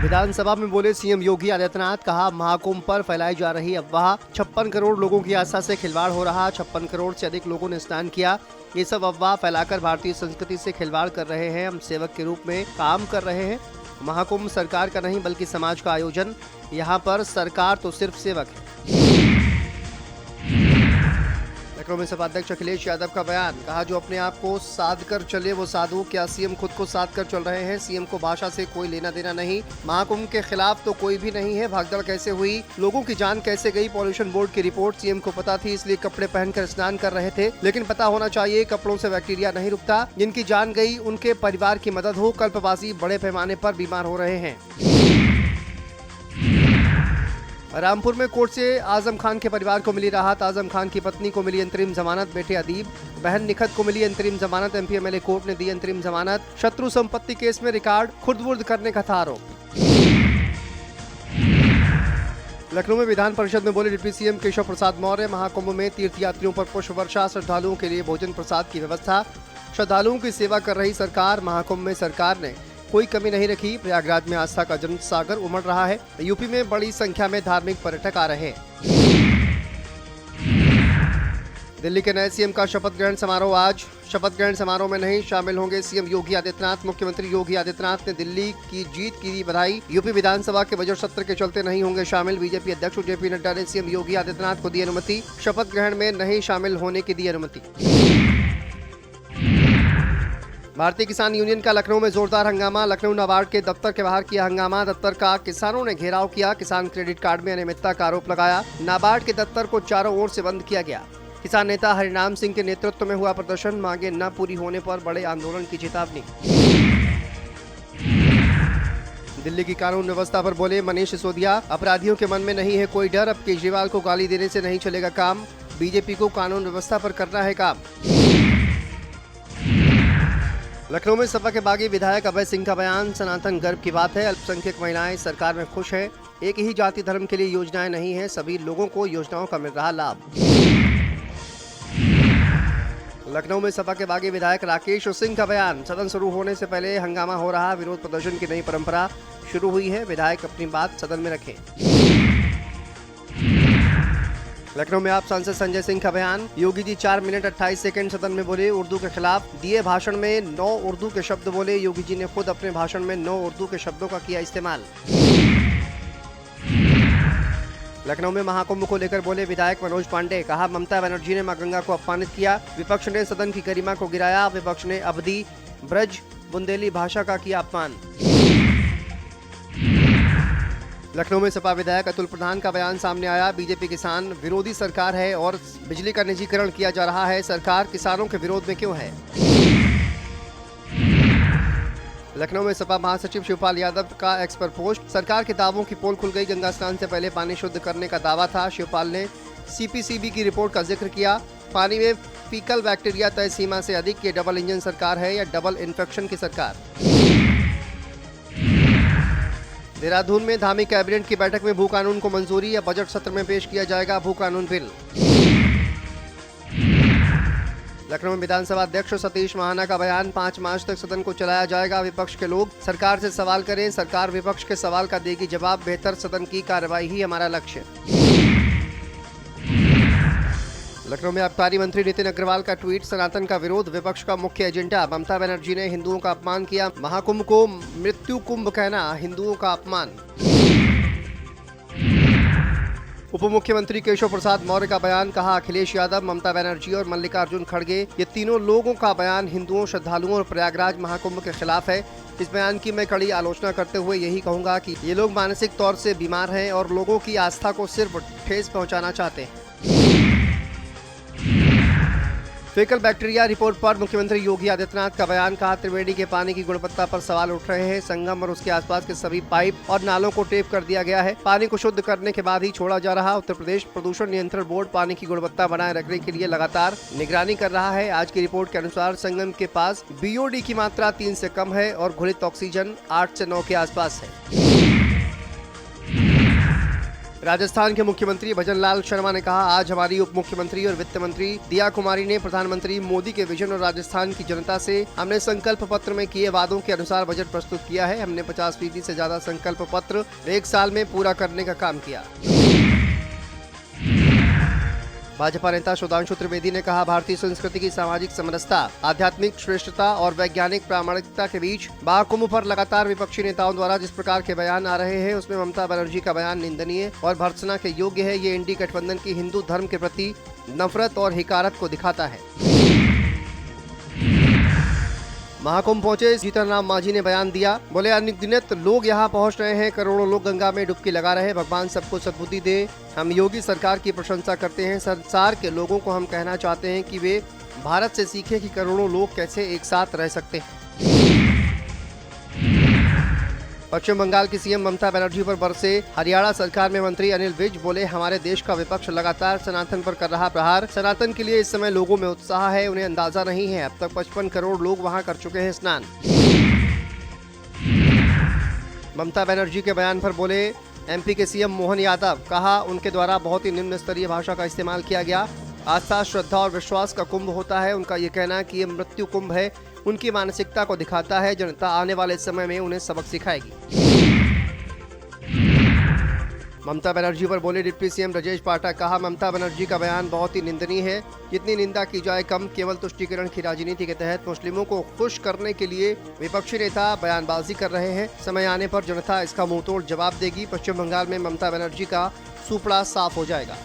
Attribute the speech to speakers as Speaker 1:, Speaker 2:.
Speaker 1: विधानसभा में बोले सीएम योगी आदित्यनाथ, कहा महाकुंभ पर फैलाई जा रही अफवाह, 56 करोड़ लोगों की आस्था से खिलवाड़ हो रहा, 56 करोड़ से अधिक लोगों ने स्नान किया। ये सब अफवाह फैलाकर भारतीय संस्कृति से खिलवाड़ कर रहे हैं। हम सेवक के रूप में काम कर रहे हैं। महाकुंभ सरकार का नहीं बल्कि समाज का आयोजन, यहाँ पर सरकार तो सिर्फ सेवक है। लखनऊ में सपा अध्यक्ष अखिलेश यादव का बयान, कहा जो अपने आप को साध कर चले वो साधु, क्या सीएम खुद को साध कर चल रहे हैं? सीएम को भाषा से कोई लेना देना नहीं। महाकुंभ के खिलाफ तो कोई भी नहीं है। भागदड़ कैसे हुई, लोगों की जान कैसे गई? पॉल्यूशन बोर्ड की रिपोर्ट, सीएम को पता थी इसलिए कपड़े पहनकर स्नान कर रहे थे, लेकिन पता होना चाहिए कपड़ों से बैक्टीरिया नहीं रुकता। जिनकी जान गई उनके परिवार की मदद हो। कल्पवासी बड़े पैमाने पर बीमार हो रहे हैं। रामपुर में कोर्ट से आजम खान के परिवार को मिली राहत। आजम खान की पत्नी को मिली अंतरिम जमानत, बेटे अदीब, बहन निखत को मिली अंतरिम जमानत। एमपी एमएलए कोर्ट ने दी अंतरिम जमानत। शत्रु संपत्ति केस में रिकॉर्ड खुर्द-बुर्द करने का था आरोप। लखनऊ में विधान परिषद में बोले डिप्टी सीएम केशव प्रसाद मौर्य, महाकुंभ में तीर्थयात्रियों पर पुष्प वर्षा, श्रद्धालुओं के लिए भोजन प्रसाद की व्यवस्था, श्रद्धालुओं की सेवा कर रही सरकार। महाकुंभ में सरकार ने कोई कमी नहीं रखी। प्रयागराज में आस्था का जन सागर उमड़ रहा है। यूपी में बड़ी संख्या में धार्मिक पर्यटक आ रहे हैं। दिल्ली के नए सीएम का शपथ ग्रहण समारोह आज। शपथ ग्रहण समारोह में नहीं शामिल होंगे सीएम योगी आदित्यनाथ। मुख्यमंत्री योगी आदित्यनाथ ने दिल्ली की जीत की दी बधाई। यूपी विधानसभा के बजट सत्र के चलते नहीं होंगे शामिल। बीजेपी अध्यक्ष जेपी नड्डा ने सीएम योगी आदित्यनाथ को दी अनुमति। शपथ ग्रहण में नहीं शामिल होने की दी अनुमति। भारतीय किसान यूनियन का लखनऊ में जोरदार हंगामा। लखनऊ नाबार्ड के दफ्तर के बाहर किया हंगामा। दफ्तर का किसानों ने घेराव किया। किसान क्रेडिट कार्ड में अनियमितता का आरोप लगाया। नाबार्ड के दफ्तर को चारों ओर से बंद किया गया। किसान नेता हरिनाम सिंह के नेतृत्व में हुआ प्रदर्शन। मांगे न पूरी होने पर बड़े आंदोलन की चेतावनी। दिल्ली की कानून व्यवस्था पर बोले मनीष सिसोदिया, अपराधियों के मन में नहीं है कोई डर। अब केजरीवाल को गाली देने से नहीं चलेगा काम। बीजेपी को कानून व्यवस्था पर करना है काम। लखनऊ में सपा के बागी विधायक अभय सिंह का बयान, सनातन गर्व की बात है। अल्पसंख्यक महिलाएं सरकार में खुश हैं। एक ही जाति धर्म के लिए योजनाएं नहीं है, सभी लोगों को योजनाओं का मिल रहा लाभ। लखनऊ में सपा के बागी विधायक राकेश सिंह का बयान, सदन शुरू होने से पहले हंगामा हो रहा, विरोध प्रदर्शन की नई परंपरा शुरू हुई है, विधायक अपनी बात सदन में रखें। लखनऊ में आप सांसद संजय सिंह का बयान, योगी जी 4 मिनट 28 सेकंड सदन में बोले उर्दू के खिलाफ। दिए भाषण में 9 उर्दू के शब्द बोले। योगी जी ने खुद अपने भाषण में 9 उर्दू के शब्दों का किया इस्तेमाल। लखनऊ में महाकुंभ को लेकर बोले विधायक मनोज पांडे, कहा ममता बनर्जी ने मां गंगा को अपमानित किया। विपक्ष ने सदन की गरिमा को गिराया। विपक्ष ने अवधी, ब्रज, बुंदेली भाषा का किया अपमान। लखनऊ में सपा विधायक अतुल प्रधान का बयान सामने आया, बीजेपी किसान विरोधी सरकार है और बिजली का निजीकरण किया जा रहा है। सरकार किसानों के विरोध में क्यों है? लखनऊ में सपा महासचिव शिवपाल यादव का एक्स पर पोस्ट, सरकार के दावों की पोल खुल गई। गंगा स्नान से पहले पानी शुद्ध करने का दावा था। शिवपाल ने सीपीसीबी की रिपोर्ट का जिक्र किया। पानी में फीकल बैक्टीरिया तय सीमा से अधिक। ये डबल इंजन सरकार है या डबल इन्फेक्शन की सरकार? देहरादून में धामी कैबिनेट की बैठक में भू कानून को मंजूरी। या बजट सत्र में पेश किया जाएगा भू कानून बिल। लखनऊ में विधानसभा अध्यक्ष सतीश महाना का बयान, 5 मार्च तक सदन को चलाया जाएगा। विपक्ष के लोग सरकार से सवाल करें, सरकार विपक्ष के सवाल का देगी जवाब। बेहतर सदन की कार्रवाई ही हमारा लक्ष्य। लखनऊ में आबकारी मंत्री नितिन अग्रवाल का ट्वीट, सनातन का विरोध विपक्ष का मुख्य एजेंडा। ममता बनर्जी ने हिंदुओं का अपमान किया। महाकुंभ को मृत्यु कुंभ कहना हिंदुओं का अपमान। उप मुख्यमंत्री केशव प्रसाद मौर्य का बयान, कहा अखिलेश यादव, ममता बनर्जी और मल्लिकार्जुन खड़गे, ये तीनों लोगों का बयान हिंदुओं, श्रद्धालुओं और प्रयागराज महाकुंभ के खिलाफ है। इस बयान की मैं कड़ी आलोचना करते हुए यही कहूंगा कि ये लोग मानसिक तौर से बीमार हैं और लोगों की आस्था को सिर्फ ठेस पहुंचाना चाहते हैं। फीकल बैक्टीरिया रिपोर्ट पर मुख्यमंत्री योगी आदित्यनाथ का बयान, कहा त्रिवेणी के पानी की गुणवत्ता पर सवाल उठ रहे हैं। संगम और उसके आसपास के सभी पाइप और नालों को टेप कर दिया गया है। पानी को शुद्ध करने के बाद ही छोड़ा जा रहा। उत्तर प्रदेश प्रदूषण नियंत्रण बोर्ड पानी की गुणवत्ता बनाए रखने के लिए लगातार निगरानी कर रहा है। आज की रिपोर्ट के अनुसार संगम के पास बीओडी की मात्रा 3 से कम है और घुलित ऑक्सीजन 8 से 9 के आसपास है। राजस्थान के मुख्यमंत्री भजनलाल शर्मा ने कहा, आज हमारी उप मुख्यमंत्री और वित्त मंत्री दिया कुमारी ने प्रधानमंत्री मोदी के विजन और राजस्थान की जनता से हमने संकल्प पत्र में किए वादों के अनुसार बजट प्रस्तुत किया है। हमने 50% से ज्यादा संकल्प पत्र 1 साल में पूरा करने का काम किया। भाजपा नेता सुधांशु त्रिवेदी ने कहा, भारतीय संस्कृति की सामाजिक समरसता, आध्यात्मिक श्रेष्ठता और वैज्ञानिक प्रामाणिकता के बीच महाकुंभ पर लगातार विपक्षी नेताओं द्वारा जिस प्रकार के बयान आ रहे हैं उसमें ममता बनर्जी का बयान निंदनीय और भर्त्सना के योग्य है। ये इंडी गठबंधन की हिंदू धर्म के प्रति नफरत और हिकारत को दिखाता है। महाकुंभ पहुंचे जीतन राम मांझी ने बयान दिया, बोले अनगिनत लोग यहां पहुंच रहे हैं, करोड़ों लोग गंगा में डुबकी लगा रहे हैं। भगवान सबको सद्बुद्धि दे। हम योगी सरकार की प्रशंसा करते हैं। संसार के लोगों को हम कहना चाहते हैं कि वे भारत से सीखें कि करोड़ों लोग कैसे एक साथ रह सकते हैं। पश्चिम बंगाल की सीएम ममता बनर्जी पर बरसे हरियाणा सरकार में मंत्री अनिल विज, बोले हमारे देश का विपक्ष लगातार सनातन पर कर रहा प्रहार। सनातन के लिए इस समय लोगों में उत्साह है, उन्हें अंदाजा नहीं है। अब तक 55 करोड़ लोग वहां कर चुके हैं स्नान। ममता बनर्जी के बयान पर बोले एमपी के सीएम मोहन यादव, कहा उनके द्वारा बहुत ही निम्न स्तरीय भाषा का इस्तेमाल किया गया। आस्था, श्रद्धा और विश्वास का कुंभ होता है। उनका ये कहना कि ये मृत्यु कुंभ है, उनकी मानसिकता को दिखाता है। जनता आने वाले समय में उन्हें सबक सिखाएगी। ममता बनर्जी पर बोले डिप्टी सीएम ब्रजेश पाठक, कहा ममता बनर्जी का बयान बहुत ही निंदनीय है। जितनी निंदा की जाए कम। केवल तुष्टीकरण की राजनीति के तहत मुस्लिमों को खुश करने के लिए विपक्षी नेता बयानबाजी कर रहे हैं। समय आने पर जनता इसका मुंहतोड़ जवाब देगी। पश्चिम बंगाल में ममता बनर्जी का सुपड़ा साफ हो जाएगा।